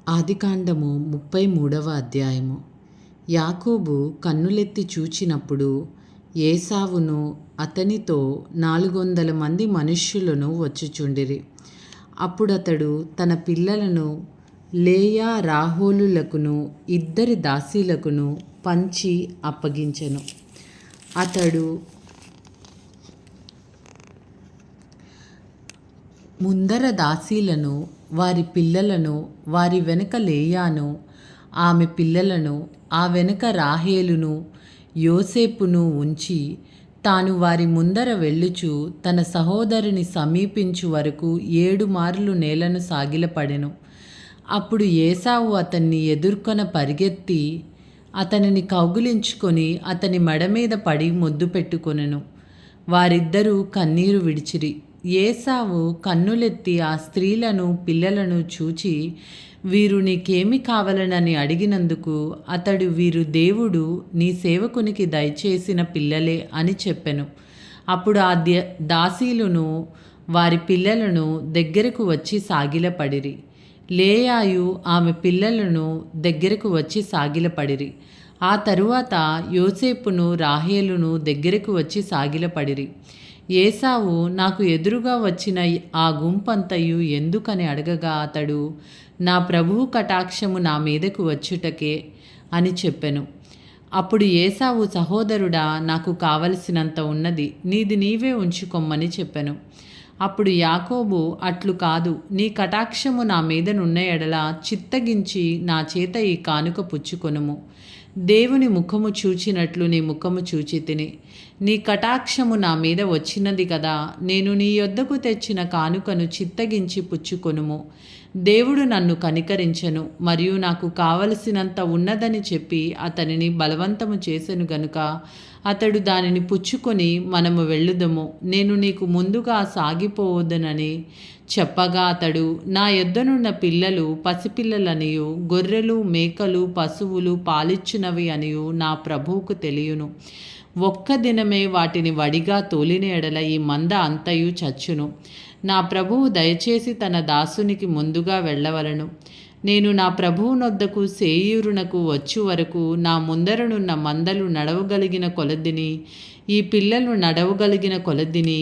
ఆదికాండము 33వ అధ్యాయము. యాకోబు కన్నులెత్తి చూచినప్పుడు ఏశావును అతనితో 400 మంది మనుష్యులను వచ్చుచుండిరి. అప్పుడతడు తన పిల్లలను లేయా రాహేలులకును 2 దాసీలకును పంచి అప్పగించెను. అతడు ముందర దాసీలను, వారి పిల్లలను, వారి వెనుక లేయాను, ఆమె పిల్లలను, ఆ వెనుక రాహేలును, యోసేపును ఉంచి తాను వారి ముందర వెళ్ళుచు తన సహోదరుని సమీపించు వరకు 7 మార్లు నేలను సాగిలపడెను. అప్పుడు ఏశావు అతన్ని ఎదుర్కొన పరిగెత్తి అతనిని కౌగిలించుకొని అతని మెడ మీద పడి ముద్దు పెట్టుకొనెను. వారిద్దరూ కన్నీరు విడిచిరి. ఏశావు కన్నులెత్తి ఆ స్త్రీలను పిల్లలను చూచి, వీరు నీకేమి కావలనని అడిగినందుకు అతడు, వీరు దేవుడు నీ సేవకునికి దయచేసిన పిల్లలే అని చెప్పెను. అప్పుడు ఆ దాసీలును వారి పిల్లలను దగ్గరకు వచ్చి సాగిలపడిరి. లేయాయు ఆమె పిల్లలను దగ్గరకు వచ్చి సాగిలపడిరి. ఆ తరువాత యోసేపును రాహేలును దగ్గరకు వచ్చి సాగిలపడిరి. ఏశావు, నాకు ఎదురుగా వచ్చిన ఆ గుంపంతయు ఎందుకని అడగగా అతడు, నా ప్రభువు కటాక్షము నా మీదకు వచ్చుటకే అని చెప్పెను. అప్పుడు ఏశావు, సహోదరుడా, నాకు కావలసినంత ఉన్నది, నీది నీవే ఉంచుకొమ్మని చెప్పెను. అప్పుడు యాకోబు, అట్లు కాదు, నీ కటాక్షము నా మీద నున్న ఎడల చిత్తగించి నా చేత ఈ కానుక పుచ్చుకొనుము. దేవుని ముఖము చూచినట్లు నీ ముఖము చూచి తిని, నీ కటాక్షము నా మీద వచ్చినది కదా, నేను నీ యొద్దకు తెచ్చిన కానుకను చిత్తగించి పుచ్చుకొనుము. దేవుడు నన్ను కనికరించెను, మరియు నాకు కావలసినంత ఉన్నదని చెప్పి అతనిని బలవంతము చేసెను గనుక అతడు దానిని పుచ్చుకొని, మనము వెళ్ళుదము, నేను నీకు ముందుగా సాగిపోవదునని చెప్పగా అతడు, నా యొద్దనున్న పిల్లలు పసిపిల్లలనియు, గొర్రెలు మేకలు పశువులు పాలిచ్చునవి అనియు నా ప్రభువుకు తెలియను. ఒక్క దినమే వాటిని వడిగా తోలిన ఎడల ఈ మంద అంతయు చచ్చును. నా ప్రభువు దయచేసి తన దాసునికి ముందుగా వెళ్ళవలను. నేను నా ప్రభువునొద్దకు సేయూరునకు వచ్చు వరకు నా ముందరనున్న మందలు నడవగలిగిన కొలదిని, ఈ పిల్లలు నడవగలిగిన కొలదిని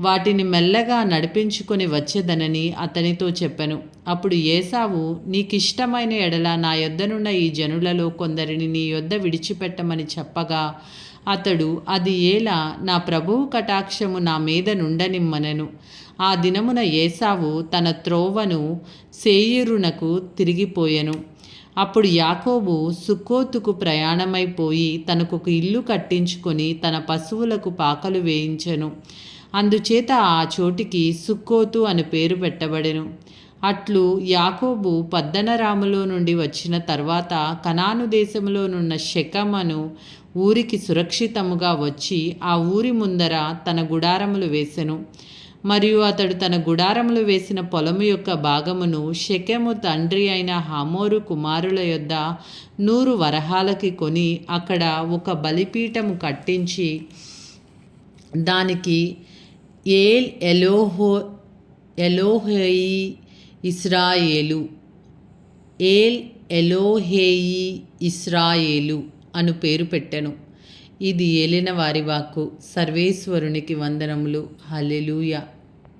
వాటిని మెల్లగా నడిపించుకొని వచ్చేదనని అతనితో చెప్పెను. అప్పుడు ఏశావు, నీకిష్టమైన ఎడల నా యొద్దనున్న ఈ జనులలో కొందరిని నీ యొద్ద విడిచిపెట్టమని చెప్పగా అతడు, అది ఏలా, నా ప్రభువు కటాక్షము నా మీద నుండనిమ్మనెను. ఆ దినమున ఏశావు తన త్రోవను సేయీరునకు తిరిగిపోయెను. అప్పుడు యాకోబు సుక్కోతుకు ప్రయాణమైపోయి తనకొక ఇల్లు కట్టించుకొని తన పశువులకు పాకలు వేయించెను. అందుచేత ఆ చోటికి సుక్కోతు అని పేరు పెట్టబడెను. అట్లు యాకోబు పద్దనరాములో నుండి వచ్చిన తర్వాత కనాను దేశంలోనున్న షెకెము ఊరికి సురక్షితముగా వచ్చి ఆ ఊరి ముందర తన గుడారములు వేసెను. మరియు అతడు తన గుడారములు వేసిన పొలము యొక్క భాగమును షెకెము తండ్రి అయిన హమోరు కుమారుల యొద్ద 100 వరహాలకి కొని అక్కడ ఒక బలిపీఠము కట్టించి దానికి ఏల్ ఎలోహేయి ఇస్రాయేలు అను పేరు పెట్టెను. ఇది ఏలిన వారి వాక్కు. సర్వేశ్వరునికి వందనములు. హల్లెలూయా.